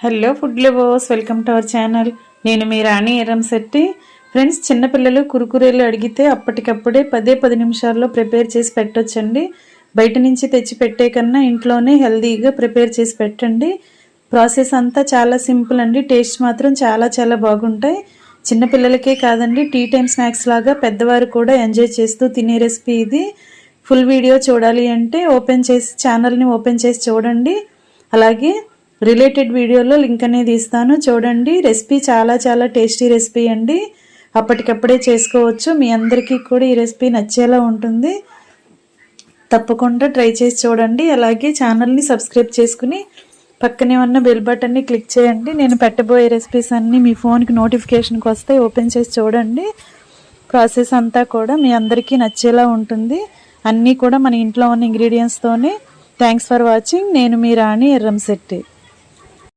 Hello food lovers, welcome to our channel. నేను మీ రాణి Erramsetti. Friends, చిన్నపిల్లలు కురుకురేలు అడిగితే అప్పటికప్పుడే 10 నిమిషాల్లో ప్రిపేర్ చేసి పెట్టొచ్చండి. బయట నుంచి తెచ్చి పెట్టే కన్నా ఇంట్లోనే హెల్తీగా ప్రిపేర్ చేసి పెట్టండి. ప్రాసెస్ అంతా చాలా సింపుల్ అండి. టేస్ట్ మాత్రం చాలా చాలా బాగుంటాయి. చిన్నపిల్లలకే కాదండి, టీ టైం స్నాక్స్ లాగా పెద్దవారు కూడా ఎంజాయ్ చేస్తూ తినే రెసిపీ ఇది. ఫుల్ వీడియో చూడాలి అంటే ఛానల్ని ఓపెన్ చేసి చూడండి. అలాగే రిలేటెడ్ వీడియోలో లింక్ అనేది ఇస్తాను, చూడండి. రెసిపీ చాలా చాలా టేస్టీ రెసిపీ అండి. అప్పటికప్పుడే చేసుకోవచ్చు. మీ అందరికీ కూడా ఈ రెసిపీ నచ్చేలా ఉంటుంది. తప్పకుండా ట్రై చేసి చూడండి. అలాగే ఛానల్ని సబ్స్క్రైబ్ చేసుకుని పక్కనే ఉన్న బెల్ బటన్ని క్లిక్ చేయండి. నేను పెట్టబోయే రెసిపీస్ అన్నీ మీ ఫోన్కి నోటిఫికేషన్కి వస్తాయి. ఓపెన్ చేసి చూడండి. ప్రాసెస్ అంతా కూడా మీ అందరికీ నచ్చేలా ఉంటుంది. అన్నీ కూడా మన ఇంట్లో ఉన్న ఇంగ్రీడియంట్స్తోనే. Thanks for watching. నేను మీ రాణి ఎర్రంశెట్టి.